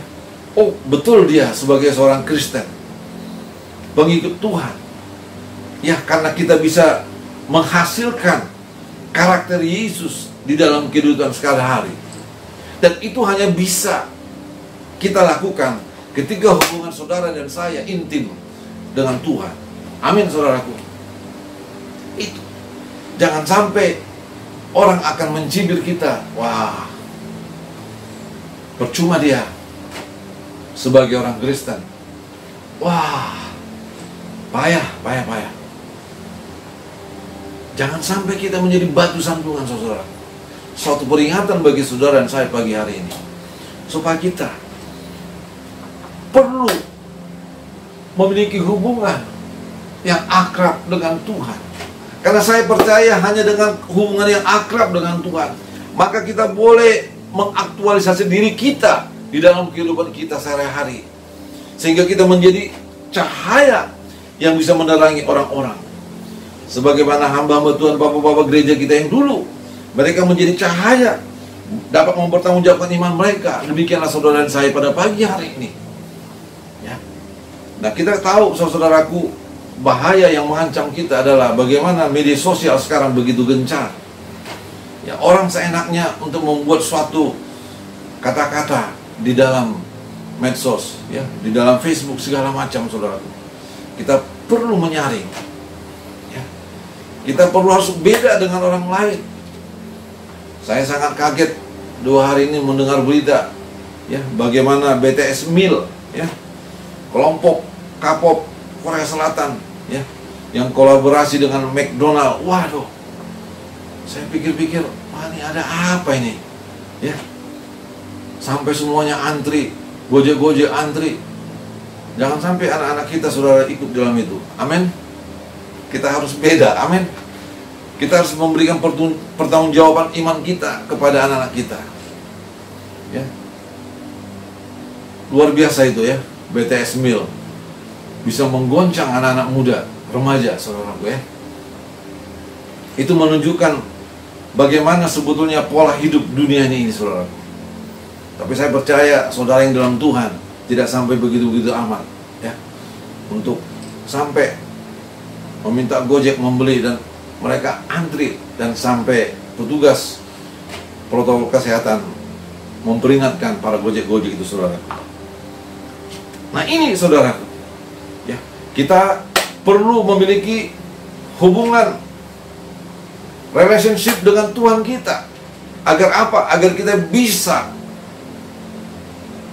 Speaker 3: oh betul dia sebagai seorang Kristen, pengikut Tuhan, ya, karena kita bisa menghasilkan karakter Yesus di dalam kehidupan sehari-hari. Dan itu hanya bisa kita lakukan ketika hubungan saudara dan saya intim dengan Tuhan. Amin, saudaraku. Itu. Jangan sampai orang akan mencibir kita. Wah, percuma dia sebagai orang Kristen. Wah, payah. Jangan sampai kita menjadi batu sandungan, saudara. Suatu peringatan bagi saudara dan saya pagi hari ini, supaya kita perlu memiliki hubungan yang akrab dengan Tuhan. Karena saya percaya hanya dengan hubungan yang akrab dengan Tuhan, maka kita boleh mengaktualisasi diri kita di dalam kehidupan kita sehari-hari, sehingga kita menjadi cahaya yang bisa menerangi orang-orang. Sebagaimana hamba-hamba Tuhan, bapak-bapak gereja kita yang dulu, mereka menjadi cahaya, dapat mempertanggungjawabkan iman mereka. Demikianlah saudara dan saya pada pagi hari ini, ya. Nah, kita tahu, saudaraku, bahaya yang mengancam kita adalah bagaimana media sosial sekarang begitu gencar, ya. Orang seenaknya untuk membuat suatu kata-kata di dalam medsos, ya, di dalam Facebook, segala macam, saudaraku. Kita perlu menyaring, ya. Kita perlu harus beda dengan orang lain. Saya sangat kaget 2 hari ini mendengar berita, ya, bagaimana BTS Meal, ya, kelompok K-pop Korea Selatan, ya, yang kolaborasi dengan McDonald. Waduh, saya pikir-pikir, wah ini ada apa ini? Ya, sampai semuanya antri, Gojek antri. Jangan sampai anak-anak kita saudara ikut dalam itu. Amin. Kita harus beda. Amin. Kita harus memberikan pertanggungjawaban iman kita kepada anak-anak kita. Ya. Luar biasa itu ya, BTS Meal bisa menggoncang anak-anak muda, remaja, saudaraku ya. Itu menunjukkan bagaimana sebetulnya pola hidup dunia ini, saudaraku. Tapi saya percaya saudara yang dalam Tuhan tidak sampai begitu-begitu amat ya, untuk sampai meminta Gojek membeli dan mereka antri dan sampai petugas protokol kesehatan memperingatkan para Gojek itu, saudara. Nah ini saudara, ya, kita perlu memiliki hubungan relationship dengan Tuhan kita. Agar apa? Agar kita bisa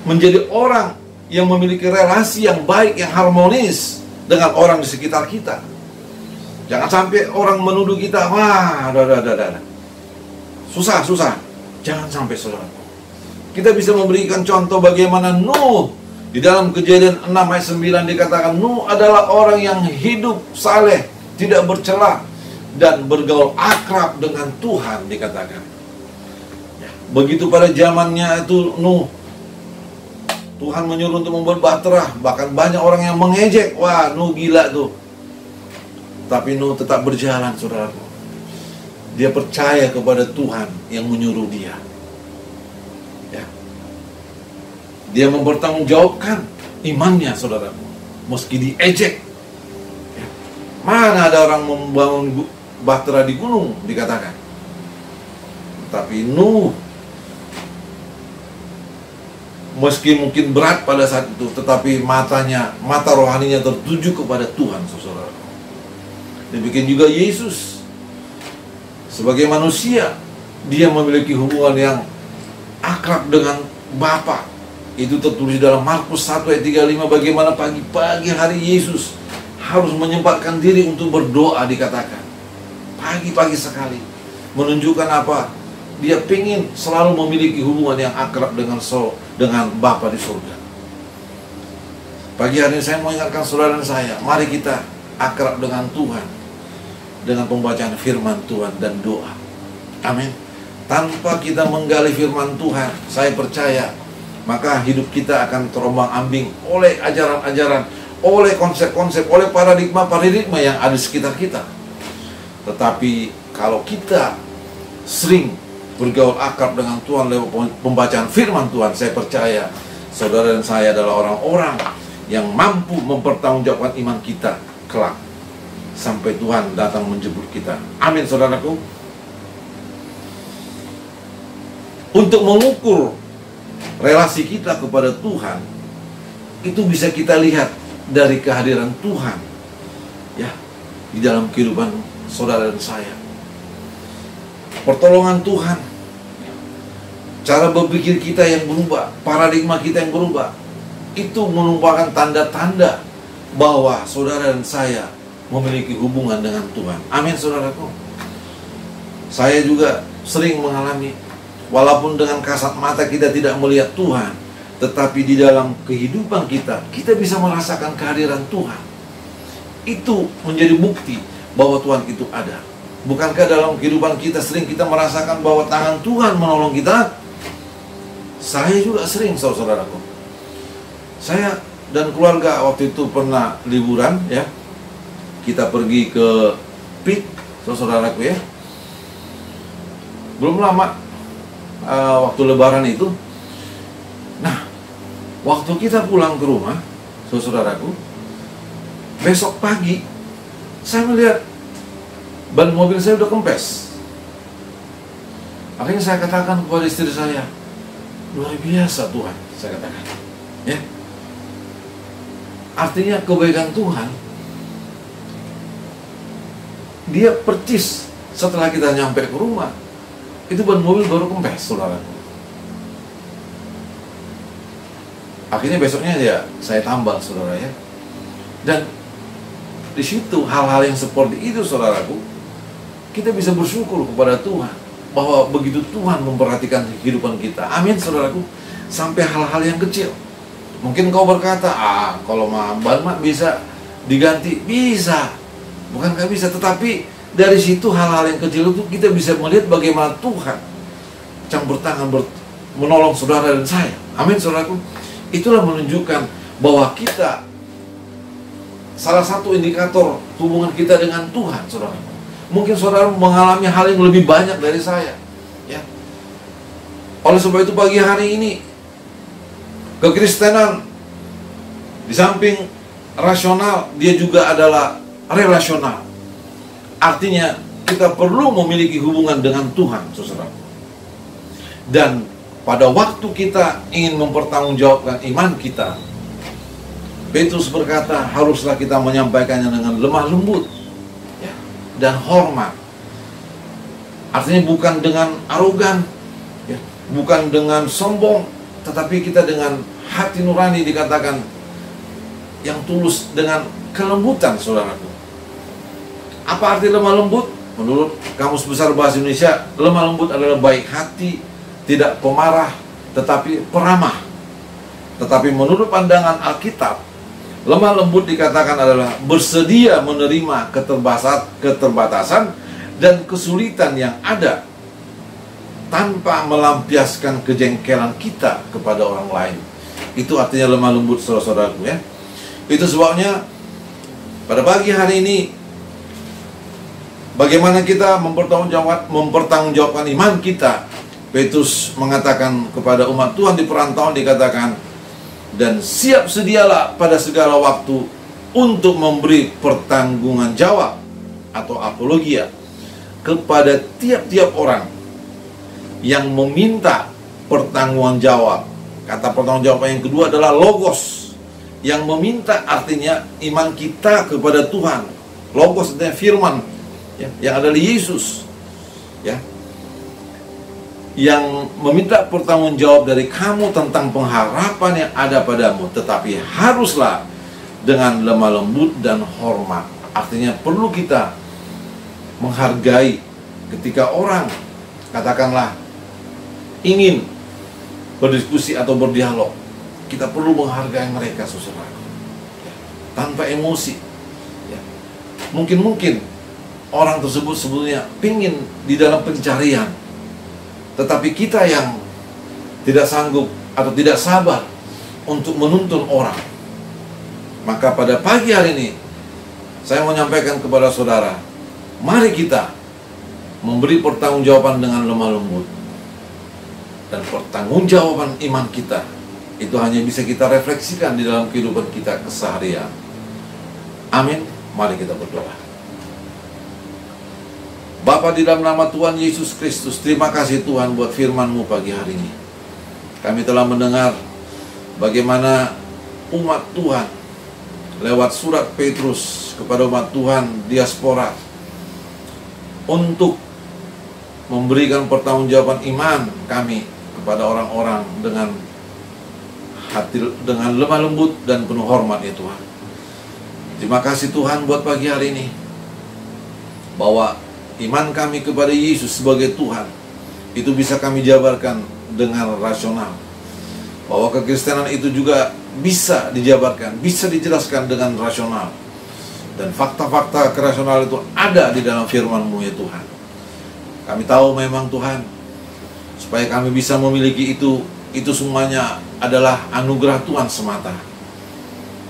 Speaker 3: menjadi orang yang memiliki relasi yang baik, yang harmonis dengan orang di sekitar kita. Jangan sampai orang menuduh kita, wah, susah. Jangan sampai, saudara. Kita bisa memberikan contoh bagaimana Nuh. Di dalam Kejadian 6 ayat 9 dikatakan Nuh adalah orang yang hidup saleh, tidak bercela, dan bergaul akrab dengan Tuhan, dikatakan. Ya, begitu pada zamannya itu Nuh, Tuhan menyuruh untuk membuat bahtera. Bahkan banyak orang yang mengejek, wah Nuh gila tuh. Tapi Nuh tetap berjalan, saudaraku. Dia percaya kepada Tuhan yang menyuruh dia. Ya. Dia mempertanggungjawabkan imannya, saudaraku, meski diejek. Ya. Mana ada orang membangun bahtera di gunung, dikatakan. Tapi Nuh, meski mungkin berat pada saat itu, tetapi mata rohaninya tertuju kepada Tuhan, saudara. Demikian juga Yesus. Sebagai manusia, dia memiliki hubungan yang akrab dengan Bapa. Itu tertulis dalam Markus 1 ayat 35, bagaimana pagi-pagi hari Yesus harus menyempatkan diri untuk berdoa, dikatakan. Pagi-pagi sekali. Menunjukkan apa? Dia ingin selalu memiliki hubungan yang akrab dengan Bapa di surga. Pagi hari ini saya mau ingatkan saudara dan saya, mari kita akrab dengan Tuhan dengan pembacaan firman Tuhan dan doa. Amin. Tanpa kita menggali firman Tuhan, saya percaya maka hidup kita akan terombang-ambing oleh ajaran-ajaran, oleh konsep-konsep, oleh paradigma-paradigma yang ada di sekitar kita. Tetapi kalau kita sering bergaul akrab dengan Tuhan lewat pembacaan firman Tuhan, saya percaya saudara dan saya adalah orang-orang yang mampu mempertanggungjawabkan iman kita kelak sampai Tuhan datang menjemput kita. Amin, saudaraku. Untuk mengukur relasi kita kepada Tuhan, itu bisa kita lihat dari kehadiran Tuhan ya di dalam kehidupan saudara dan saya. Pertolongan Tuhan, cara berpikir kita yang berubah, paradigma kita yang berubah, itu merupakan tanda-tanda bahwa saudara dan saya memiliki hubungan dengan Tuhan. Amin, saudaraku. Saya juga sering mengalami, walaupun dengan kasat mata kita tidak melihat Tuhan, tetapi di dalam kehidupan kita bisa merasakan kehadiran Tuhan. Itu menjadi bukti bahwa Tuhan itu ada. Bukankah dalam kehidupan kita sering kita merasakan bahwa tangan Tuhan menolong kita? Saya juga sering, saudaraku. Saya dan keluarga waktu itu pernah liburan ya. Kita pergi ke Pik, saudaraku ya. Belum lama waktu lebaran itu. Nah, waktu kita pulang ke rumah, saudaraku, besok pagi saya melihat ban mobil saya udah kempes. Akhirnya saya katakan kepada istri saya, luar biasa Tuhan, saya katakan. Ya. Artinya kebaikan Tuhan, Dia percis setelah kita nyampe ke rumah, itu ban mobil baru kempes, saudaraku. Akhirnya besoknya ya saya tambal, saudara ya. Dan di situ hal-hal yang seperti itu, saudaraku, kita bisa bersyukur kepada Tuhan. bahwa begitu Tuhan memperhatikan kehidupan kita. Amin, saudaraku. Sampai hal-hal yang kecil. Mungkin kau berkata, kalau ban bisa diganti. Bisa. Bukankah bisa? Tetapi dari situ hal-hal yang kecil itu kita bisa melihat bagaimana Tuhan campur tangan menolong saudara dan saya. Amin, saudaraku. Itulah menunjukkan bahwa kita, salah satu indikator hubungan kita dengan Tuhan, saudara. Mungkin saudara mengalami hal yang lebih banyak dari saya, ya. Oleh sebab itu pagi hari ini, kekristenan di samping rasional, dia juga adalah relasional. Artinya kita perlu memiliki hubungan dengan Tuhan, saudara. Dan pada waktu kita ingin mempertanggungjawabkan iman kita, Petrus berkata, haruslah kita menyampaikannya dengan lemah lembut, ya, dan hormat. Artinya bukan dengan arogan, ya, bukan dengan sombong, tetapi kita dengan hati nurani, dikatakan yang tulus, dengan kelembutan, saudaraku. Apa arti lemah lembut? Menurut Kamus Besar Bahasa Indonesia, lemah lembut adalah baik hati, tidak pemarah, tetapi peramah. Tetapi menurut pandangan Alkitab, lemah lembut dikatakan adalah bersedia menerima keterbatasan dan kesulitan yang ada tanpa melampiaskan kejengkelan kita kepada orang lain. Itu artinya lemah lembut, saudara-saudaraku, ya. Itu sebabnya pada pagi hari ini, bagaimana kita mempertanggungjawabkan iman kita. Petrus mengatakan kepada umat Tuhan di perantauan, dikatakan, dan siap sedialah pada segala waktu untuk memberi pertanggungan jawab atau apologia kepada tiap-tiap orang yang meminta pertanggungan jawab. Kata pertanggungan jawab yang kedua adalah logos. Yang meminta artinya iman kita kepada Tuhan. Logos artinya firman, ya, yang ada di Yesus, ya, yang meminta pertanggungjawab dari kamu tentang pengharapan yang ada padamu, tetapi haruslah dengan lemah lembut dan hormat. Artinya perlu kita menghargai ketika orang, katakanlah, ingin berdiskusi atau berdialog. Kita perlu menghargai mereka, saudara, tanpa emosi, ya. Mungkin orang tersebut sebetulnya ingin di dalam pencarian, tetapi kita yang tidak sanggup atau tidak sabar untuk menuntun orang. Maka pada pagi hari ini saya mau menyampaikan kepada saudara, mari kita memberi pertanggungjawaban dengan lemah lembut. Dan pertanggungjawaban iman kita itu hanya bisa kita refleksikan di dalam kehidupan kita keseharian. Amin. Mari kita berdoa. Bapa, di dalam nama Tuhan Yesus Kristus, terima kasih Tuhan buat firman-Mu pagi hari ini. Kami telah mendengar bagaimana umat Tuhan lewat surat Petrus kepada umat Tuhan diaspora untuk memberikan pertanggungjawaban iman kami kepada orang-orang dengan hati, dengan lemah lembut dan penuh hormat, ya Tuhan. Terima kasih Tuhan buat pagi hari ini, bahwa iman kami kepada Yesus sebagai Tuhan itu bisa kami jabarkan dengan rasional, bahwa kekristenan itu juga bisa dijabarkan, bisa dijelaskan dengan rasional, dan fakta-fakta kerasional itu ada di dalam firman-Mu, ya Tuhan. Kami tahu memang Tuhan, supaya kami bisa memiliki itu semuanya adalah anugerah Tuhan semata.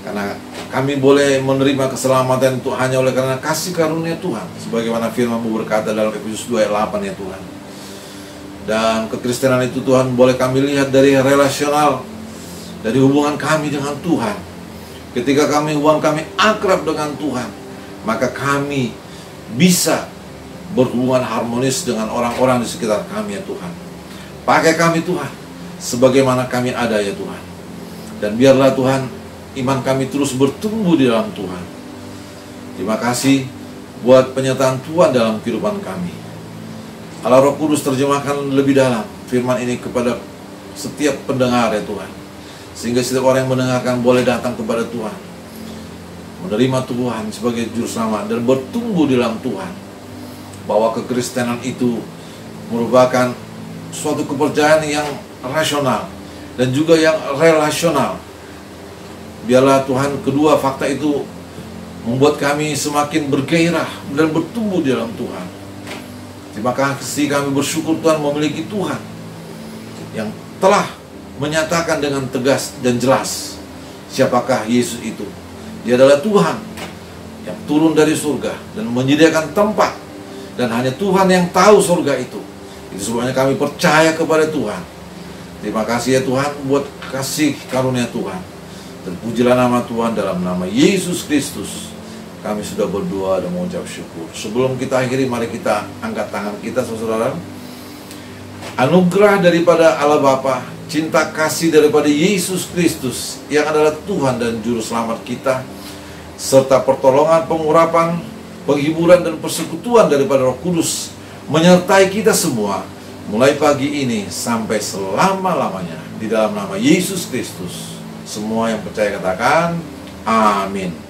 Speaker 3: Karena kami boleh menerima keselamatan itu hanya oleh karena kasih karunia Tuhan, sebagaimana firman-Mu berkata dalam Efesus 2 ayat 8, ya Tuhan. Dan kekristenan itu Tuhan boleh kami lihat dari relasional, dari hubungan kami dengan Tuhan. Ketika hubungan kami akrab dengan Tuhan, maka kami bisa berhubungan harmonis dengan orang-orang di sekitar kami, ya Tuhan. Pakai kami Tuhan, sebagaimana kami ada, ya Tuhan. Dan biarlah Tuhan, iman kami terus bertumbuh di dalam Tuhan. Terima kasih buat penyertaan Tuhan dalam kehidupan kami. Allah Roh Kudus, terjemahkan lebih dalam firman ini kepada setiap pendengar, ya Tuhan, sehingga setiap orang yang mendengarkan boleh datang kepada Tuhan, menerima Tuhan sebagai juru selamat dan bertumbuh di dalam Tuhan. Bahwa kekristenan itu merupakan suatu kepercayaan yang rasional dan juga yang relasional. Biarlah Tuhan kedua fakta itu membuat kami semakin bergairah dan bertumbuh di dalam Tuhan. Terima kasih, kami bersyukur Tuhan memiliki Tuhan yang telah menyatakan dengan tegas dan jelas siapakah Yesus itu. Dia adalah Tuhan yang turun dari surga dan menyediakan tempat, dan hanya Tuhan yang tahu surga itu. Itu sebabnya kami percaya kepada Tuhan. Terima kasih ya Tuhan buat kasih karunia Tuhan. Dan pujilah nama Tuhan, dalam nama Yesus Kristus kami sudah berdoa dan mengucap syukur. Sebelum kita akhiri, mari kita angkat tangan kita, saudara. Anugerah daripada Allah Bapa, cinta kasih daripada Yesus Kristus yang adalah Tuhan dan Juru Selamat kita, serta pertolongan, pengurapan, penghiburan dan persekutuan daripada Roh Kudus menyertai kita semua mulai pagi ini sampai selama-lamanya, di dalam nama Yesus Kristus. Semua yang percaya katakan amin.